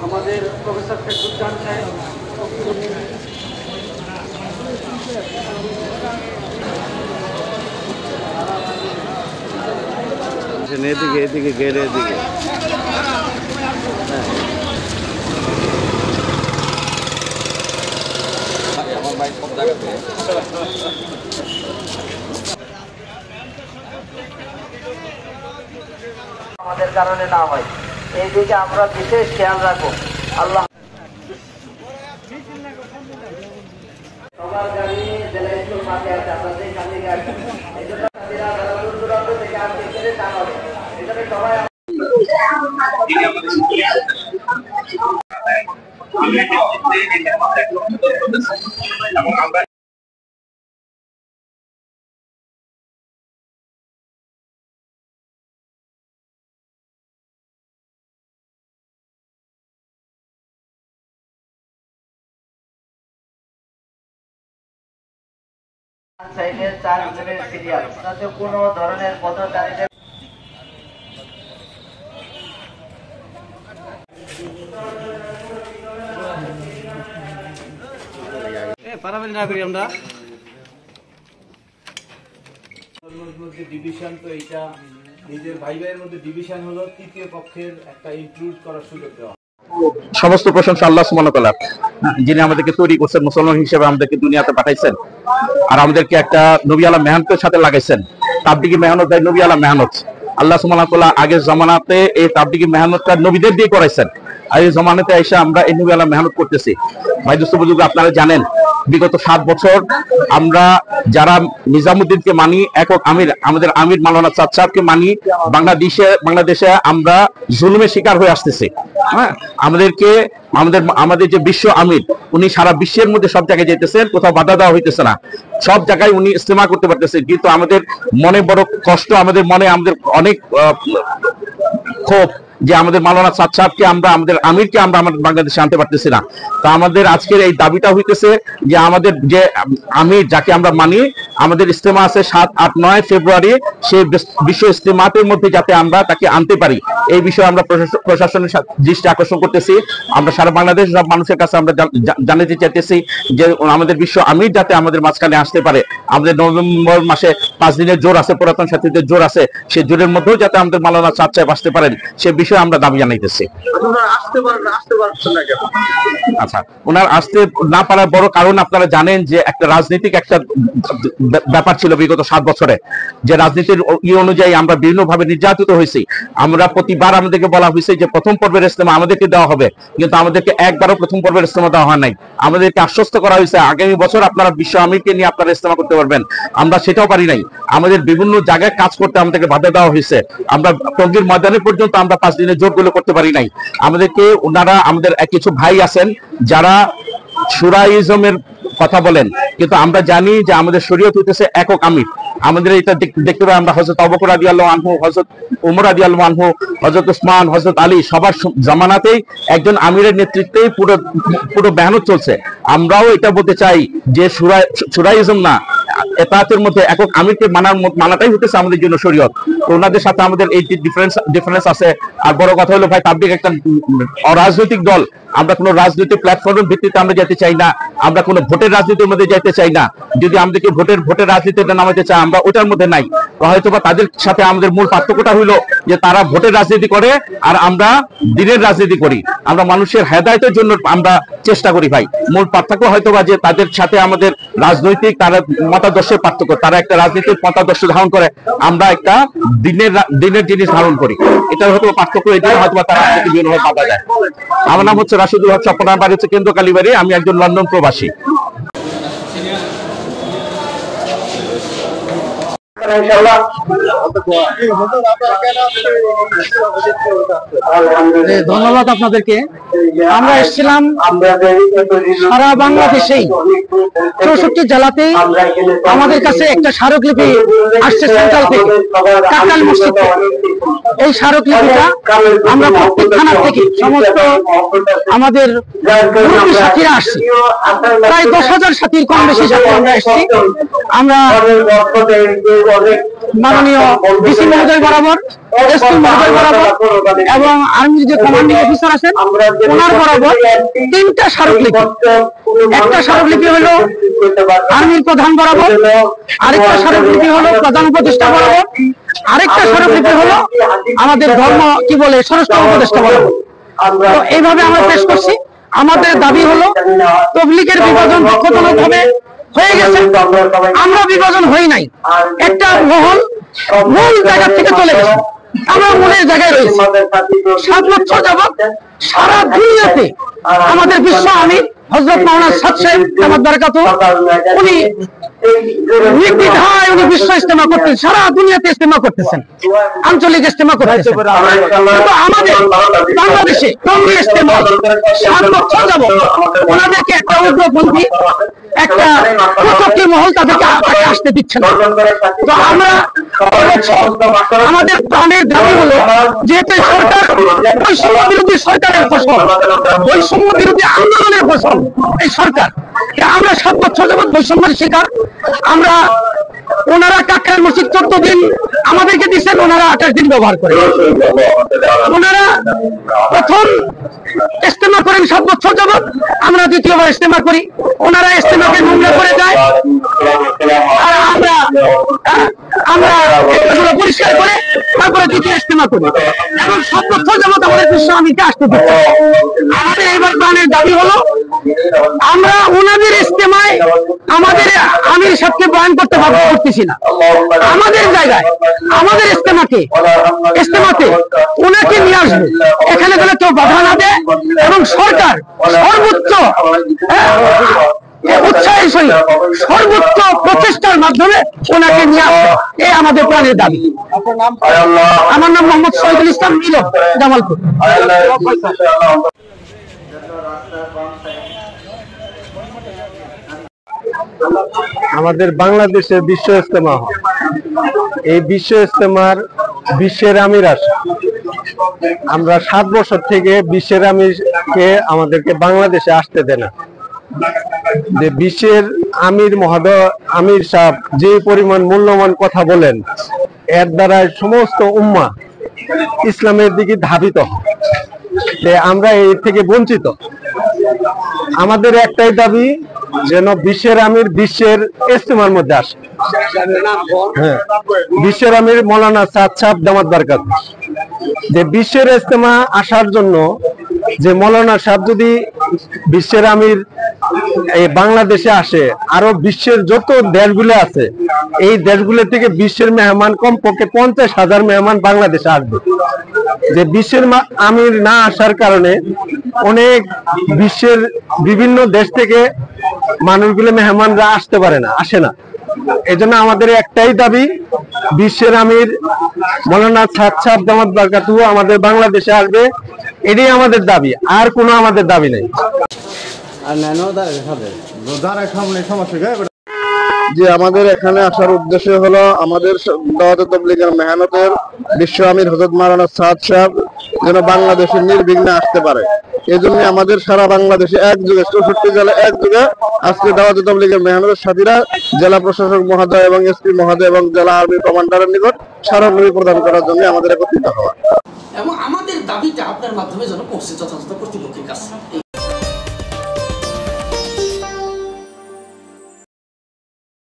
আমাদের প্রফেসর ফেরদৌস সাহেব এদিকে এদিকে গেলে এদিকে আমার বাইক সব জায়গাতে আমাদের কারণে না হয়, এই দিকে আমরা বিশেষ খেয়াল রাখবো। আল্লাহ সবার গাড়ি জেলা স্কুল মাঠে আছে, আপনাদের কাছে আছে, এই জন্য দূর দূরান্ত থেকে আজকে এখানে টানাবে, এই জন্য সবাই সাইডে 4 জনের সিরিয়াল, তাতে কোনো ধরনের পদচারীদের পারাবেন না করি আমরা মধ্যে ডিভিশন, তো এইটা নিজের ভাই ভাইয়ের মধ্যে ডিভিশন হলো তৃতীয় পক্ষের একটা ইনক্লুড করার সুযোগ দেওয়া। সমস্ত প্রশংসা আল্লাহ সুবহানাহু ওয়া তাআলা, যিনি আমাদেরকে তৈরি করছেন, মুসলমান হিসেবে আমাদেরকে দুনিয়াতে পাঠাইছেন আর আমাদেরকে একটা নবী আলা মেহনতের সাথে লাগাইছেন। তাবলিগি মেহনত দেয় নবী আলা মেহনত। আল্লাহ সুবহানাহু ওয়া তাআলা আগের জামানাতে এই তাবলিগি মেহনতটা নবীদের দিয়ে করাইছেন, আর এই জামানাতে এসে আমরা এই নবী আলা মেহনত করতেছি। ভাই দোস্ত বুজুর্গ, আপনারা জানেন বিগত 7 বছর আমরা যারা নিজামুদ্দিনকে মানি, একক আমির, আমাদের আমির মাওলানা চাঁদ সাহেবকে মানি, বাংলাদেশে আমরা জুলুমের শিকার হয়ে আসতেছি। হ্যাঁ, আমাদের যে বিশ্ব আমির, উনি সারা বিশ্বের মধ্যে সব জায়গায় যেতেছেন, কোথাও বাধা দেওয়া হইতেছে না, সব জায়গায় উনি ইস্তেমা করতে পারতেছেন। কিন্তু আমাদের মনে বড় কষ্ট, আমাদের অনেক ক্ষোভ যে আমাদের মাওলানা চাঁদ সাহেবকে আমরা, আমাদের আমিরকে আমরা আমাদের বাংলাদেশে আনতে পারতেছি না। তা আমাদের আজকের এই দাবিটা হইতেছে যে আমাদের যে আমির, যাকে আমরা মানি, আমাদের ইস্তেমা আছে 7, 8, 9 ফেব্রুয়ারি, সেই বিশ্ব ইস্তেমাতের মধ্যে যাতে আমরা তাকে আনতে পারি, এই বিষয়ে আমরা প্রশাসনের দৃষ্টি আকর্ষণ করতেছি। আমরা সারা বাংলাদেশ সব মানুষের কাছে আমরা জানাতে চাইতেছি যে আমাদের বিশ্ব আমির যাতে আমাদের মাঝখানে আসতে পারে। আমাদের নভেম্বর মাসে 5 দিনের জোর আছে, পুরাতন সাথীদের জোর আছে, সেই জোরের মধ্যেও যাতে আমাদের মাওলানা চাঁদ সাহেব আসতে পারেন, সে বিষয়ে আমরা দাবি জানাইতেছি। আচ্ছা, ওনার আসতে না পারার বড় কারণ আপনারা জানেন যে একটা রাজনৈতিক একটা ব্যাপার ছিল বিগত 7 বছরে, যে রাজনীতির অনুযায়ী আমরা বিভিন্নভাবে নির্যাতিত হয়েছি। আমরা প্রতিবার আমাদেরকে বলা হয়েছে যে প্রথম পর্বের ইস্তেমা আমাদেরকে দেওয়া হবে, কিন্তু আমাদেরকে একবারও প্রথম পর্বের ইস্তেমা দেওয়া হয় নাই। আমাদেরকে আশ্বস্ত করা হয়েছে আগামী বছর আপনারা বিশ্ব আমিরকে নিয়ে আপনারা ইস্তেমা করতে পারবেন, আমরা সেটাও পারি নাই। আমাদের বিভিন্ন জায়গায় কাজ করতে আমাদেরকে বাধা দেওয়া হয়েছে। আমরা টঙ্গীর ময়দানে পর্যন্ত আমরা 5 দিনের জোরগুলো করতে পারি নাই। আমাদেরকে ওনারা, আমাদের কিছু ভাই আছেন যারা শুরাইজমের কথা বলেন, কিন্তু আমরা জানি যে আমাদের শরীয়ত হইতেছে একক আমির। আমাদের এটা দেখতে পাই আমরা হযরত আবু বকর রাদিয়াল্লাহু আনহু, হযরত ওমর রাদিয়াল্লাহু আনহু, হযরত ওসমান, হযরত আলী, সবার জামানাতেই একজন আমিরের নেতৃত্বেই পুরো মেহনত চলছে। আমরাও এটা বলতে চাই যে শুরাইজম না, এতাতের মধ্যে একক আমিরকে মানাটাই হতেছে আমাদের জন্য শরীয়ত। ওনাদের সাথে আমাদের এই ডিফারেন্স আছে। আর বড় কথা হলো ভাই, তাবলিগ একটা অরাজনৈতিক দল। আমরা কোনো রাজনৈতিক প্ল্যাটফর্মের ভিত্তিতে আমরা যেতে চাই না, আমরা কোনো ভোটের রাজনীতির মধ্যে যেতে চাই না। যদি আমাদেরকে ভোটের রাজনীতিতে নামাতে চায়, আমরা ওটার মধ্যে নাই। হয়তো বা তাদের সাথে আমাদের মূল পার্থক্যটা হইলো যে তারা ভোটের রাজনীতি করে আর আমরা দিনের রাজনীতি করি। আমরা মানুষের হেদায়েতের জন্য আমরা চেষ্টা করি ভাই। মূল পার্থক্য হয়তো বা যে তাদের সাথে আমাদের রাজনৈতিক তারা মতাদর্শের পার্থক্য, তারা একটা রাজনীতির মতাদর্শ ধারণ করে, আমরা একটা দিনের জিনিস ধারণ করি। এটা হয়তো পার্থক্য, এটা হয়তো তারা বিভিন্নভাবে পাওয়া যায়। আমার নাম হচ্ছে রাশিদুল হক, স্বপ্নার বাড়ি হচ্ছে কেন্দ্র কালীবাড়ি, আমি একজন লন্ডন প্রবাসী। ধন্যবাদ আপনাদেরকে। আমরা এসেছিলাম সারা বাংলাদেশেই 64 জেলাতেই। আমাদের কাছে একটা স্মারকলিপি আসছে সেন্ট্রাল থেকে, কাকরাইল মসজিদ থেকে। এই স্মারকলিপিটা আমরা প্রত্যেক থানার থেকে সমস্ত আমাদের সাথীরা আসছি, প্রায় 10,000 সাথীর কম বেশি সাথে আমরা এসেছি। আমরা মাননীয় ডিসি মহোদয় বরাবর, এসপি মহোদয় বরাবর এবং আর্মির যে কমান্ডিং অফিসার আছেন ওনার বরাবর 3টা স্মারকলিপি। একটা স্মারকলিপি হলো আর্মির প্রধান বরাবর, আরেকটা স্মারকলিপি হলো প্রধান উপদেষ্টা বরাবর, আরেকটা স্মারকলিপি হলো আমাদের ধর্ম কি বলে স্বরাষ্ট্র উপদেষ্টা বরাবর। তো এইভাবে আমরা পেশ করছি। আমাদের দাবি হলো তবলিগের বিভাজন দুঃখজনকভাবে হয়ে গেছে, আমরা বিভাজন হই নাই, একটা মহল মূল জায়গা থেকে চলে গেছে, আমরা মূলের জায়গায় রয়েছি। 7 বছর যাবৎ সারা দুনিয়াতে আমাদের বিশ্ব আমির হযরত মাওলানা সাদ সাহেব দামাত বারাকাতুহু উনি নির্দ্বিধায় উনি বিশ্ব ইজতেমা করতেন, সারা দুনিয়াতে ইজতেমা করতেছেন, আঞ্চলিক ইজতেমা করতেছেন। কিন্তু আমাদের বাংলাদেশে কংগ্রেস ইজতেমা 7 বছর যাবৎ ওনাদেরকে একটা উগ্রপন্থী একটা কুচক্রী মহল তাদেরকে আসতে দিচ্ছে না। তো আমরা আমাদের প্রাণের দাবি হলো যেহেতু সরকার বৈষম্য বিরোধী সরকারের ফসল, বৈষম্য বিরোধী আন্দোলনের ফসল এই সরকার, আমরা 7 বছর যাবৎ বৈষম্যের শিকার। আমরা ওনারা কাকের মসজিদ 14 দিন আমাদেরকে দিচ্ছেন, ওনারা 28 দিন ব্যবহার করে। ওনারা প্রথম ইজতেমা করেন 7 বছর যাবৎ, আমরা দ্বিতীয়বার ইজতেমা করি, ওনারা ইজতেমাকে নোংরা করে যায়, আর আমরা এগুলো পরিষ্কার করে তারপরে দ্বিতীয় ইজতেমা করি এবং 7 বছর যাবৎ আমাদের বিশ্ব আমিরকে আসতে দিচ্ছে। আমাদের এবার প্রাণের দাবি হলো আমরা ওনাদের ইজতেমায় আমাদের আমির সাহেবকে বয়ান করতে পারতেছি না, আমাদের জায়গায় আমাদের ইজতেমাতে ওনাকে নিয়ে আসবো, এখানে যেন কেউ বাধা না দেয় এবং সরকার সর্বোচ্চ উৎসাহের সহিত সর্বোচ্চ প্রচেষ্টার মাধ্যমে ওনাকে নিয়ে আসবে, এই আমাদের প্রাণের দাবি। আমার নাম মোহাম্মদ শহীদুল ইসলাম মিলন, জামালপুর। আমাদের বাংলাদেশে বিশ্ব ইজতেমা হয়, এই বিশ্ব ইজতেমার বিশ্বের আমির আসে। আমরা 7 বছর থেকে বিশ্বের আমিরকে আমাদেরকে বাংলাদেশে আসতে দেয় না। যে বিশ্বের আমির মহোদয় আমির সাহেব যে পরিমাণ মূল্যবান কথা বলেন, এর দ্বারা সমস্ত উম্মাহ ইসলামের দিকে ধাবিত হয়, আমরা এর থেকে বঞ্চিত। আমাদের একটাই দাবি যেন বিশ্বের আমির বিশ্বের ইজতেমার মধ্যে আসে। হ্যাঁ, বিশ্বের আমির মৌলানা সাদ সাহেব দামাত বারাকাতুহু যে বিশ্বের ইজতেমা আসার জন্য যে মৌলানা সাহেব যদি বিশ্বের আমির এই বাংলাদেশে আসে, আরো বিশ্বের যত দেশগুলো আছে এই দেশগুলো থেকে বিশ্বের মেহমান কমপক্ষে 50,000 মেহমান বাংলাদেশে আসবে। যে বিশ্বের আমির না আসার কারণে অনেক বিশ্বের বিভিন্ন দেশ থেকে মানুষগুলো মেহমানরা আসতে পারে না, আসে না। এই জন্য আমাদের একটাই দাবি বিশ্বের আমির মৌলানা সাদ সাহেব দামাত বারাকাতুহু আমাদের বাংলাদেশে আসবে, এটাই আমাদের দাবি, আর কোনো আমাদের দাবি নেই। যে আমাদের এখানে আসার উদ্দেশ্য হলো আমাদের দাওয়াত তাবলীগের মেহনতের বিশ্ব আমির হযরত মাওলানা সাদ সাহেব যেন বাংলাদেশে নির্বিঘ্নে আসতে পারে। এই জন্য আমাদের সারা বাংলাদেশে একযোগে 64 জেলা একযোগে আজকে দাওয়াত তাবলীগের মেহনতের সাথীরা জেলা প্রশাসক মহোদয় এবং এসপি মহোদয় এবং জেলা আর্মি কমান্ডারের নিকট স্মারকলিপি প্রদান করার জন্য আমাদের একত্রিত হওয়া এবং আমাদের দাবিটা আপনার মাধ্যমে যেন পৌঁছে যথাযথ কর্তৃপক্ষের কাছে।